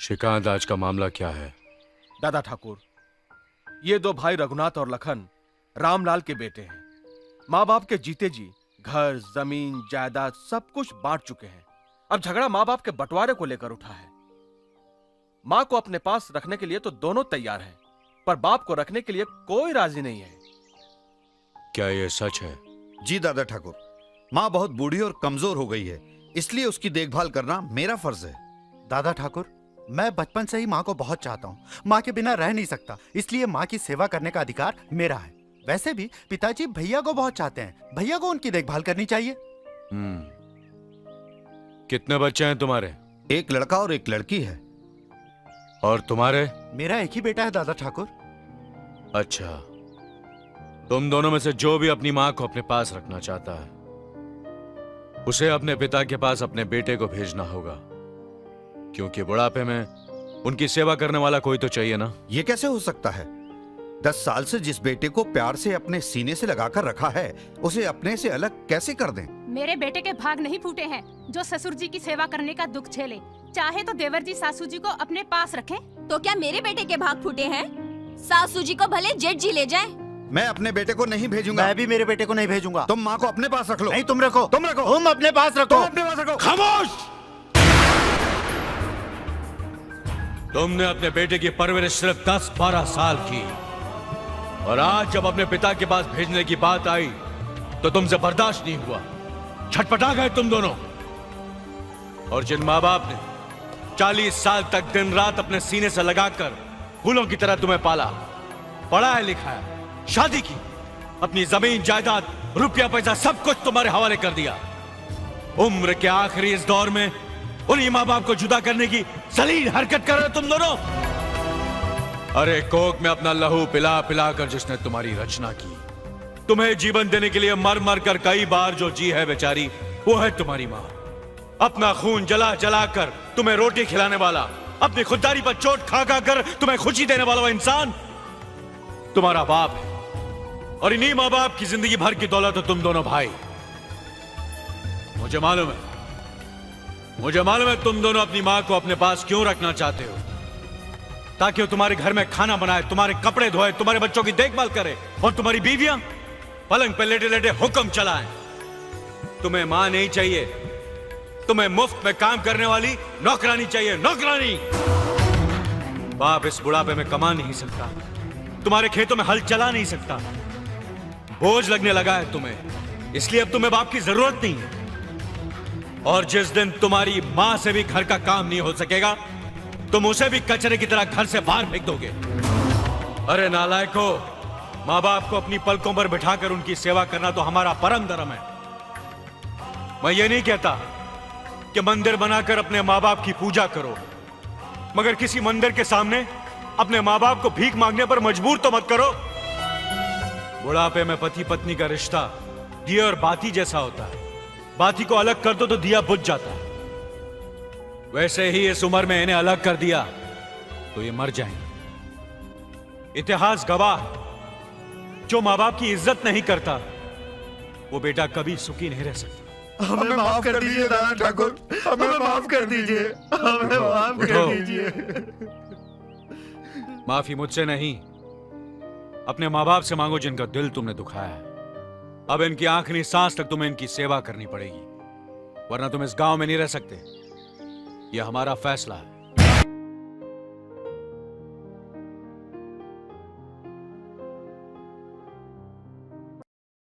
श्रीकांत, आज का मामला क्या है? दादा ठाकुर, ये दो भाई रघुनाथ और लखन रामलाल के बेटे हैं। माँ बाप के जीते जी घर, जमीन, जायदाद सब कुछ बांट चुके हैं। अब झगड़ा माँ बाप के बंटवारे को लेकर उठा है। माँ को अपने पास रखने के लिए तो दोनों तैयार हैं, पर बाप को रखने के लिए कोई राजी नहीं है। क्या ये सच है? जी दादा ठाकुर, माँ बहुत बूढ़ी और कमजोर हो गई है, इसलिए उसकी देखभाल करना मेरा फर्ज है। दादा ठाकुर, मैं बचपन से ही माँ को बहुत चाहता हूँ। माँ के बिना रह नहीं सकता, इसलिए माँ की सेवा करने का अधिकार मेरा है। वैसे भी पिताजी भैया को बहुत चाहते हैं, भैया को उनकी देखभाल करनी चाहिए। कितने बच्चे हैं तुम्हारे? एक लड़का और एक लड़की है। और तुम्हारे? मेरा एक ही बेटा है दादा ठाकुर। अच्छा, तुम दोनों में से जो भी अपनी माँ को अपने पास रखना चाहता है, उसे अपने पिता के पास अपने बेटे को भेजना होगा, क्योंकि बुढ़ापे में उनकी सेवा करने वाला कोई तो चाहिए ना। ये कैसे हो सकता है? 10 साल से जिस बेटे को प्यार से अपने सीने से लगाकर रखा है, उसे अपने से अलग कैसे कर दें? मेरे बेटे के भाग नहीं फूटे हैं जो ससुर जी की सेवा करने का दुख झेले। चाहे तो देवर जी सासू जी को अपने पास रखें। तो क्या मेरे बेटे के भाग फूटे हैं? सासू जी को भले जेठ जी ले जाए। मैं अपने बेटे को नहीं भेजूंगा। मैं भी मेरे बेटे को नहीं भेजूंगा। तुम माँ को अपने पास रख लो। नहीं, तुम रखो। तुम रखो। तुम अपने पास रखो। तुम अपने पास रखो। खामोश! तुमने अपने बेटे की परवरिश सिर्फ 10-12 साल की, और आज जब अपने पिता के पास भेजने की बात आई तो तुमसे बर्दाश्त नहीं हुआ। छटपटा गए तुम दोनों। और जिन माँ बाप ने 40 साल तक दिन रात अपने सीने से लगाकर फूलों की तरह तुम्हें पाला, पढ़ाया लिखाया, शादी की, अपनी जमीन, जायदाद, रुपया पैसा सब कुछ तुम्हारे हवाले कर दिया, उम्र के आखिरी इस दौर में उन्हीं माँ बाप को जुदा करने की जलील हरकत कर रहे हो तुम दोनों। अरे कोक में अपना लहू पिला पिला कर जिसने तुम्हारी रचना की, तुम्हें जीवन देने के लिए मर मर कर कई बार जो जी है बेचारी, वो है तुम्हारी माँ। अपना खून जला जला कर तुम्हें रोटी खिलाने वाला, अपनी खुददारी पर चोट खा खा कर तुम्हें खुशी देने वाला वो इंसान तुम्हारा बाप है। और इन्हीं माँ बाप की जिंदगी भर की दौलत हो तुम दोनों भाई। मुझे मालूम है तुम दोनों अपनी माँ को अपने पास क्यों रखना चाहते हो, ताकि वो तुम्हारे घर में खाना बनाए, तुम्हारे कपड़े धोए, तुम्हारे बच्चों की देखभाल करे, और तुम्हारी बीवियां पलंग पे लेटे लेटे हुक्म चलाएं। तुम्हें मां नहीं चाहिए, तुम्हें मुफ्त में काम करने वाली नौकरानी चाहिए, नौकरानी। बाप इस बुढ़ापे में कमा नहीं सकता, तुम्हारे खेतों में हल चला नहीं सकता, बोझ लगने लगा है तुम्हें, इसलिए अब तुम्हें बाप की जरूरत नहीं है। और जिस दिन तुम्हारी मां से भी घर का काम नहीं हो सकेगा, तुम उसे भी कचरे की तरह घर से बाहर फेंक दोगे। अरे नालायको, माँ बाप को अपनी पलकों पर बिठाकर उनकी सेवा करना तो हमारा परम धर्म है। मैं ये नहीं कहता कि मंदिर बनाकर अपने माँ बाप की पूजा करो, मगर किसी मंदिर के सामने अपने माँ बाप को भीख मांगने पर मजबूर तो मत करो। बुढ़ापे में पति पत्नी का रिश्ता दिए और बाती जैसा होता है, बाती को अलग कर दो तो दिया बुझ जाता है। वैसे ही इस उम्र में इन्हें अलग कर दिया तो ये मर जाएंगे। इतिहास गवाह है, जो माँ बाप की इज्जत नहीं करता वो बेटा कभी सुखी नहीं रह सकता। हमें माफ कर दीजिए दादा ठाकुर, हमें माफ कर दीजिए, हमें माफ कर दीजिए। माफी मुझसे नहीं, अपने माँ बाप से मांगो जिनका दिल तुमने दुखाया है। अब इनकी आखिरी सांस तक तुम्हें इनकी सेवा करनी पड़ेगी, वरना तुम इस गांव में नहीं रह सकते। यह हमारा फैसला है।